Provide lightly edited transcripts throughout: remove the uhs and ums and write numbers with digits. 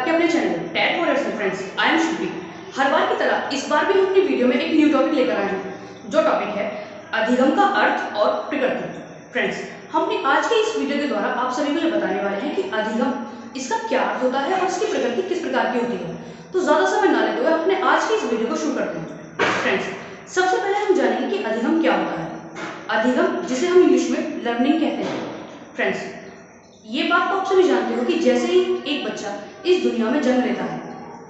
आपके अपने channel tag for yourself friends. I am Shruti. हर बार की तरह इस बार भी हम अपनी वीडियो में एक न्यू टॉपिक लेकर आए हैं, जो टॉपिक है अधिगम का अर्थ और प्रकृति। फ्रेंड्स, हम अपनी आज के इस वीडियो के द्वारा आप सभी को ये बताने वाले हैं कि अधिगम इसका क्या अर्थ होता है और इसकी प्रकृति किस प्रकार की होती है। तो ज़्यादा समय ना लेते हुए अपने आज की इस वीडियो को शुरू करते हैं। फ्रेंड्स, सबसे पहले हम जानेंगे कि अधिगम क्या होता है। अधिगम, जिसे हम इंग्लिश में लर्निंग कहते हैं। फ्रेंड्स, ये बात तो आप सभी जानते हो कि जैसे ही एक बच्चा इस दुनिया में जन्म लेता है,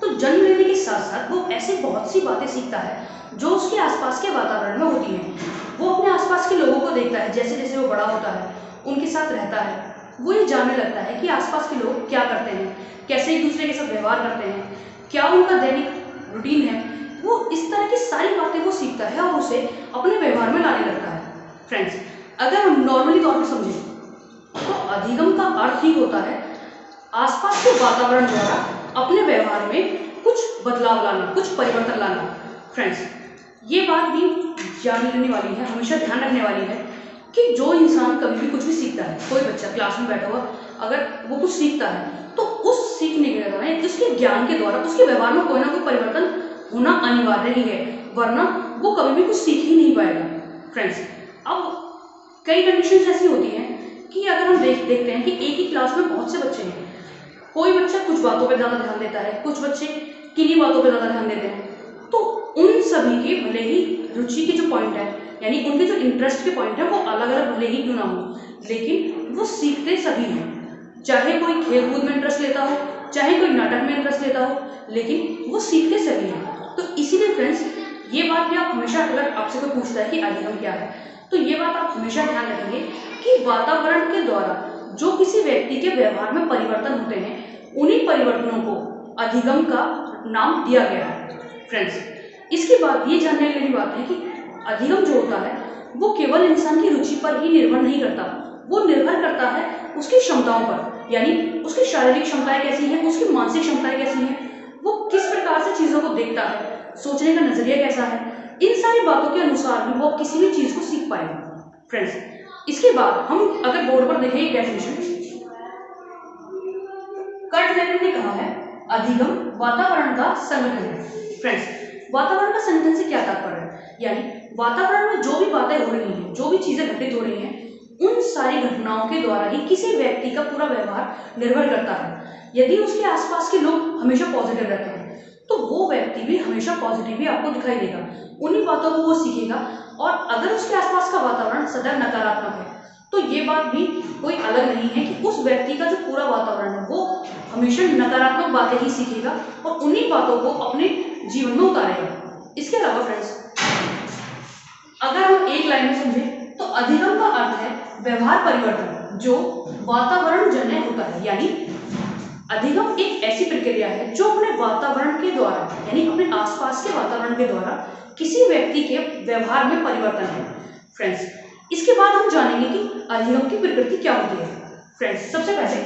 तो जन्म लेने के साथ साथ वो ऐसे बहुत सी बातें सीखता है जो उसके आसपास के वातावरण में होती हैं। वो अपने आसपास के लोगों को देखता है, जैसे जैसे वो बड़ा होता है, उनके साथ रहता है, वो ये जानने लगता है कि आसपास के लोग क्या करते हैं, कैसे एक दूसरे के साथ व्यवहार करते हैं, क्या उनका दैनिक रूटीन है। वो इस तरह की सारी बातें वो सीखता है और उसे अपने व्यवहार में लाने लगता है। फ्रेंड्स, अगर हम नॉर्मली तौर पर समझें तो अधिगम का अर्थ ही होता है आसपास के वातावरण द्वारा अपने व्यवहार में कुछ बदलाव लाना, कुछ परिवर्तन लाना। फ्रेंड्स, ये बात भी जान लेने वाली है, हमेशा ध्यान रखने वाली है कि जो इंसान कभी भी कुछ भी सीखता है, कोई बच्चा क्लास में बैठा हुआ अगर वो कुछ सीखता है तो उस सीखने के दौरान, उसके ज्ञान के द्वारा उसके व्यवहार में कोई ना कोई परिवर्तन होना अनिवार्य ही है, वरना वो कभी भी कुछ सीख ही नहीं पाएगा। फ्रेंड्स, अब कई कंडीशंस ऐसी होती हैं कि अगर हम देखते हैं कि एक ही क्लास में बहुत से बच्चे हैं, कोई बच्चा कुछ बातों पे ज़्यादा ध्यान देता है, कुछ बच्चे किन्हीं बातों पे ज़्यादा ध्यान देते हैं, तो उन सभी के भले ही रुचि के जो पॉइंट है, यानी उनके जो इंटरेस्ट के पॉइंट है, वो अलग अलग भले ही क्यों ना हो, लेकिन वो सीखते सभी हैं। चाहे कोई खेल कूद में इंटरेस्ट लेता हो, चाहे कोई नाटक में इंटरेस्ट लेता हो, लेकिन वो सीखते सभी हैं। तो इसीलिए फ्रेंड्स, ये बात भी आप हमेशा, अगर आपसे कोई पूछता है कि अधिगम क्या है, तो ये बात आप हमेशा ध्यान रखेंगे कि वातावरण के द्वारा जो किसी व्यक्ति के व्यवहार में परिवर्तन होते हैं, उन्हीं परिवर्तनों को अधिगम का नाम दिया गया है। फ्रेंड्स, इसके बाद ये जानने वाली बात है कि अधिगम जो होता है वो केवल इंसान की रुचि पर ही निर्भर नहीं करता, वो निर्भर करता है उसकी क्षमताओं पर, यानी उसकी शारीरिक क्षमताएं कैसी हैं, उसकी मानसिक क्षमताएं कैसी हैं, वो किस प्रकार से चीज़ों को देखता है, सोचने का नजरिया कैसा है। इन सारी बातों के अनुसार भी वो किसी भी चीज़ को सीख पाएगा। फ्रेंड्स, इसके बाद हम अगर बोर्ड पर देखें एक डेफिनेशन, कर्ट लेविन ने कहा है अधिगम वातावरण का संगठन है। फ्रेंड्स, वातावरण का संगठन से क्या तात्पर्य है, यानी वातावरण में जो भी बातें हो रही हैं, जो भी चीजें घटित हो रही हैं, उन सारी घटनाओं के द्वारा ही किसी व्यक्ति का पूरा व्यवहार निर्भर करता है। यदि उसके आसपास के लोग हमेशा पॉजिटिव रहते हैं तो वो व्यक्ति भी हमेशा पॉजिटिव ही आपको दिखाई देगा, उन्हीं बातों को वो सीखेगा। और अगर उसके आसपास का वातावरण सदैव नकारात्मक है तो ये बात भी कोई अलग नहीं है कि उस व्यक्ति का जो पूरा वातावरण है वो हमेशा नकारात्मक बातें ही सीखेगा और उन्हीं बातों को अपने जीवन में उतारेगा। इसके अलावा फ्रेंड्स, अगर हम एक लाइन में समझें तो अधिगम का अर्थ है व्यवहार परिवर्तन जो वातावरण जन्य होता है। यानी अधिगम एक ऐसी प्रक्रिया है जो अपने वातावरण के द्वारा, यानी अपने आसपास के वातावरण के द्वारा किसी व्यक्ति के व्यवहार में परिवर्तन है। फ्रेंड्स, इसके बाद हम जानेंगे कि अधिगम की प्रकृति क्या होती है। फ्रेंड्स, सबसे पहले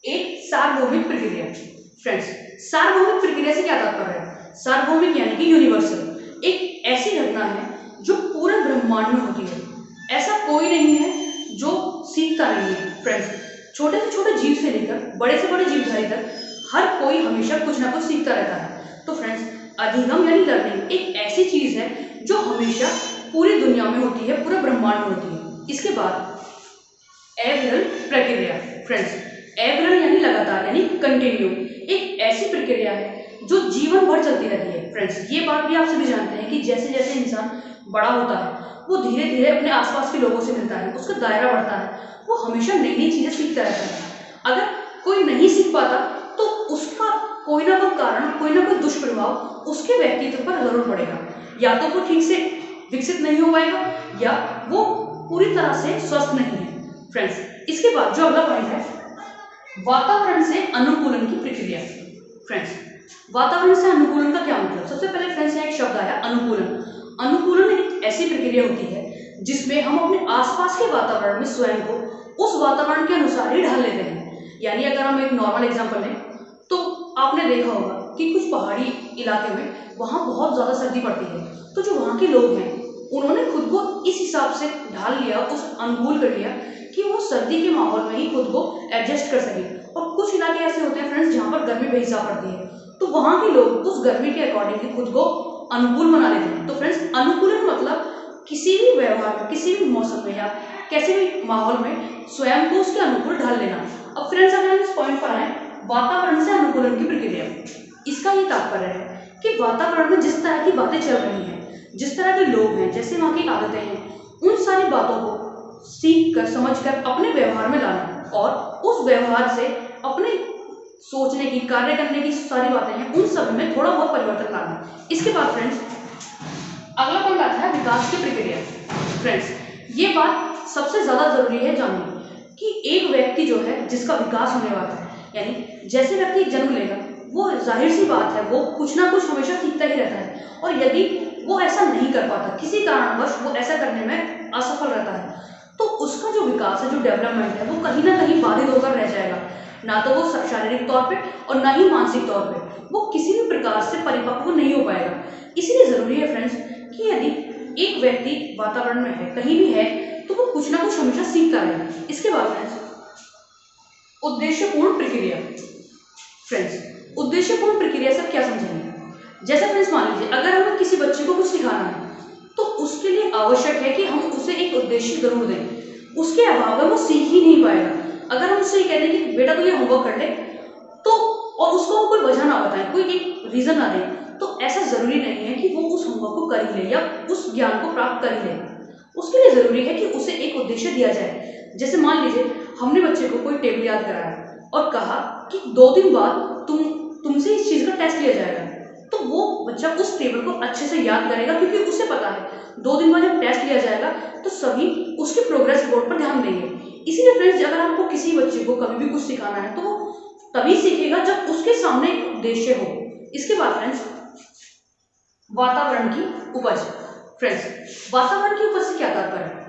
एक सार्वभौमिक प्रक्रिया। फ्रेंड्स, सार्वभौमिक प्रक्रिया से क्या तात्पर्य है? सार्वभौमिक यानी कि यूनिवर्सल, एक ऐसी घटना है जो पूरे ब्रह्मांड में होती है। ऐसा कोई नहीं है जो सीखता नहीं है। फ्रेंड्स, छोटे से छोटे जीव से लेकर बड़े से बड़े जीवधारी तक हर कोई हमेशा कुछ ना कुछ सीखता रहता है। तो फ्रेंड्स, अधिगम यानी लर्निंग एक ऐसी चीज है जो हमेशा पूरी दुनिया में होती है, पूरे ब्रह्मांड में होती है। इसके बाद अविरल प्रक्रिया। फ्रेंड्स, अविरल यानी लगातार, यानी कंटिन्यू, एक ऐसी प्रक्रिया है जो जीवन भर चलती रहती है। फ्रेंड्स, ये बात भी आप सभी जानते हैं कि जैसे जैसे इंसान बड़ा होता है वो धीरे धीरे अपने आसपास के लोगों से मिलता है, उसका दायरा बढ़ता है, वो हमेशा नई नई चीजें सीखता रहता है। अगर कोई नहीं सीख पाता तो उसका कोई ना कोई कारण, कोई ना कोई दुष्प्रभाव उसके व्यक्तित्व पर जरूर पड़ेगा। या तो वो ठीक से विकसित नहीं हो पाएगा या वो पूरी तरह से स्वस्थ नहीं है। फ्रेंड्स, इसके बाद जो अगला पॉइंट है, वातावरण से अनुकूलन की प्रक्रिया। फ्रेंड्स, वातावरण से अनुकूलन का क्या मतलब? सबसे पहले फ्रेंड्स, यहाँ एक शब्द आया अनुकूलन। अनुकूलन एक ऐसी प्रक्रिया होती है जिसमें हम अपने आसपास के वातावरण में स्वयं को उस वातावरण के अनुसार ही ढाल लेते हैं। यानी अगर हम एक नॉर्मल एग्जांपल लें तो आपने देखा होगा कि कुछ पहाड़ी इलाके में वहाँ बहुत ज़्यादा सर्दी पड़ती है, तो जो वहाँ के लोग हैं उन्होंने खुद को इस हिसाब से ढाल लिया, उस अनुकूल कर लिया कि वो सर्दी के माहौल में ही खुद को एडजस्ट कर सके और कुछ इलाके ऐसे होते हैं फ्रेंड्स जहाँ पर गर्मी बेहिसाब पड़ती है, तो वहाँ के लोग उस गर्मी के अकॉर्डिंग खुद को अनुकूल बना लेते हैं। तो फ्रेंड्स अनुकूलन मतलब किसी भी व्यवहार में, किसी भी मौसम में या कैसे भी माहौल में स्वयं को उसके अनुकूल ढाल लेना। अब फ्रेंड्स अगर हम इस पॉइंट पर आए, वातावरण से अनुकूलन की प्रक्रिया, इसका ये तात्पर्य है कि वातावरण में जिस तरह की बातें चल रही हैं, जिस तरह के लोग हैं, जैसे वहाँ की आदतें हैं, उन सारी बातों को सीख कर, समझ कर अपने व्यवहार में लाना और उस व्यवहार से अपने सोचने की, कार्य करने की सारी बातें हैं, उन सब में थोड़ा बहुत परिवर्तन लाना। इसके बाद फ्रेंड्स अगला पॉइंट आता है विकास की प्रक्रिया। फ्रेंड्स ये बात सबसे ज्यादा जरूरी है जाननी कि एक व्यक्ति जो है जिसका विकास होने वाला है, यानी जैसे व्यक्ति जन्म लेगा, वो जाहिर सी बात है वो कुछ ना कुछ हमेशा सीखता ही रहता है, और यदि वो ऐसा नहीं कर पाता, किसी कारणवश वो ऐसा करने में असफल रहता है, तो उसका जो विकास है, जो डेवलपमेंट है, वो कहीं ना कहीं बाधित होकर रह जाएगा। ना तो वो शारीरिक तौर पे और ना ही मानसिक तौर पे वो किसी भी प्रकार से परिपक्व नहीं हो पाएगा। इसलिए जरूरी है फ्रेंड्स कि यदि एक व्यक्ति वातावरण में है, कहीं भी है, तो वो कुछ ना कुछ हमेशा सीखता रहे। इसके बाद फ्रेंड्स उद्देश्यपूर्ण प्रक्रिया। फ्रेंड्स उद्देश्यपूर्ण प्रक्रिया से क्या समझेंगे? जैसे फ्रेंड्स मान लीजिए अगर हमें किसी बच्चे को कुछ सिखाना है, तो उसके लिए आवश्यक है कि हम उसे एक उद्देश्य जरूर दें। उसके अभाव में वो सीख ही नहीं पाएगा। अगर हम उससे कहते हैं कि बेटा तू ये होमवर्क कर ले, तो और उसको हम कोई वजह ना बताएं, कोई एक रीजन ना दें, तो ऐसा जरूरी नहीं है कि वो उस होमवर्क को कर ही ले या उस ज्ञान को प्राप्त कर ही ले। उसके लिए जरूरी है कि उसे एक उद्देश्य दिया जाए। जैसे मान लीजिए हमने बच्चे को कोई टेबल याद कराया और कहा कि 2 दिन बाद तुमसे इस चीज का टेस्ट लिया जाएगा, तो वो बच्चा उस टेबल को अच्छे से याद करेगा, क्योंकि उसे पता है 2 दिन बाद जब टेस्ट लिया जाएगा तो सभी उसके प्रोग्रेस रिपोर्ट पर ध्यान देंगे। इसीलिए फ्रेंड्स अगर आपको किसी बच्चे को कभी भी कुछ सिखाना है, तो वो तभी सीखेगा जब उसके सामने एक उद्देश्य हो। इसके बाद फ्रेंड्स वातावरण की उपज। फ्रेंड्स वातावरण की उपज से क्या तात्पर्य है?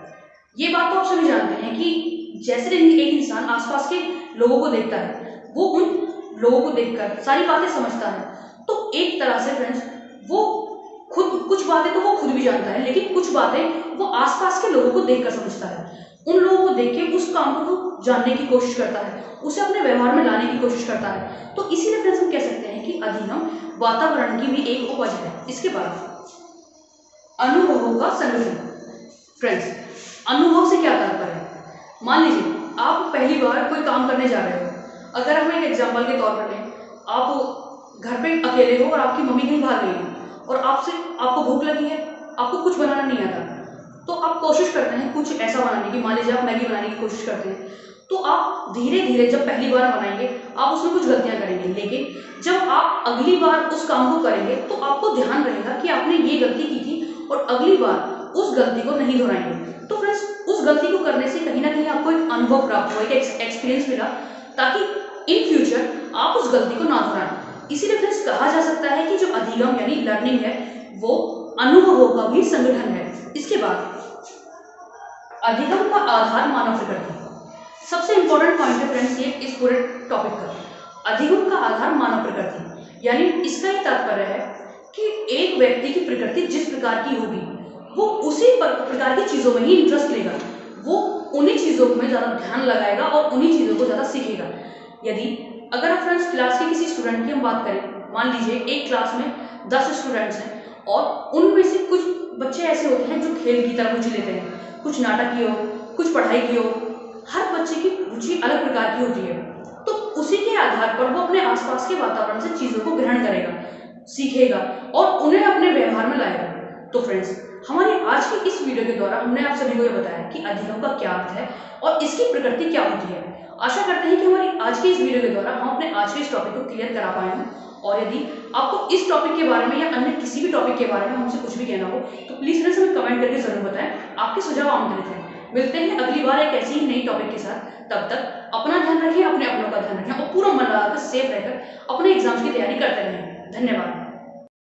ये बात तो आप सभी जानते हैं कि जैसे एक इंसान आसपास के लोगों को देखता है, वो उन लोगों को देखकर सारी बातें समझता है, तो एक तरह से फ्रेंड्स वो खुद कुछ बातें तो वो खुद भी जानता है, लेकिन कुछ बातें वो आसपास के लोगों को देखकर समझता है। उन लोगों को देख के उस काम को वो जानने की कोशिश करता है, उसे अपने व्यवहार में लाने की कोशिश करता है। तो इसीलिए फ्रेंड्स हम कह सकते हैं कि अधिगम वातावरण की भी एक उपज है। इसके बाद अनुभवों का संगठन। फ्रेंड्स अनुभव से क्या तात्पर्य है? मान लीजिए आप पहली बार कोई काम करने जा रहे हो। अगर हम एक एग्जाम्पल के तौर पर लें, आप घर पे अकेले हो और आपकी मम्मी कहीं भाग गई है और आपको भूख लगी है, आपको कुछ बनाना नहीं आता, तो आप कोशिश करते हैं कुछ ऐसा बनाने की। मान लीजिए आप मैगी बनाने की कोशिश करते हैं, तो आप धीरे धीरे जब पहली बार बनाएंगे आप उसमें कुछ गलतियां करेंगे, लेकिन जब आप अगली बार उस काम को करेंगे तो आपको ध्यान रहेगा कि आपने ये गलती की थी और अगली बार उस गलती को नहीं दोहराएंगे। तो फ्रेंड्स उस गलती को करने से कहीं ना कहीं आपको एक अनुभव प्राप्त हुआ, एक एक्सपीरियंस मिला, ताकि इन फ्यूचर आप उस गलती को ना दोहराएं। इसीलिए फ्रेंड्स कहा जा सकता है कि जो अधिगम यानी लर्निंग है वो अनुभवों का भी संगठन है। इसके बाद अधिगम का आधार मानव प्रकृति। सबसे इंपॉर्टेंट पॉइंट है फ्रेंड्स ये इस पूरे टॉपिक का। अधिगम का आधार मानव प्रकृति, यानी इसका ये तात्पर्य है कि एक व्यक्ति की प्रकृति जिस प्रकार की होगी वो उसी प्रकार की चीजों में ही इंटरेस्ट लेगा, वो उन्हीं चीजों में ज्यादा ध्यान लगाएगा और उन्हीं चीजों को ज्यादा सीखेगा। यदि अगर आप फ्रेंड्स क्लास के किसी स्टूडेंट की हम बात करें, मान लीजिए एक क्लास में 10 स्टूडेंट्स हैं और उनमें से कुछ बच्चे ऐसे होते हैं जो खेल की तरफ रुचि लेते हैं, कुछ नाटक की हो, कुछ पढ़ाई की हो। हर बच्चे की रुचि अलग प्रकार की होती है, तो उसी के आधार पर वो अपने आसपास के वातावरण से चीजों को ग्रहण करेगा, सीखेगा और उन्हें अपने व्यवहार में लाएगा। तो फ्रेंड्स हमारी आज की इस वीडियो के द्वारा हमने आप सभी को यह बताया कि अधिगम का क्या अर्थ है और इसकी प्रकृति क्या होती है। आशा करते हैं कि हमारी आज की इस वीडियो के द्वारा हम अपने आज के इस टॉपिक को क्लियर करा पाए हों। और यदि आपको इस टॉपिक के बारे में या अन्य किसी भी टॉपिक के बारे में हमसे कुछ भी कहना हो तो प्लीज फ्रेंड्स हमें कमेंट करके जरूर बताएं। आपके सुझाव आमंत्रित हैं। मिलते हैं अगली बार एक ऐसी ही नई टॉपिक के साथ। तब तक अपना ध्यान रखें, अपने अपनों का ध्यान रखें और पूरा मन लगाकर सेफ रहकर अपने एग्जाम्स की तैयारी करते रहें। धन्यवाद।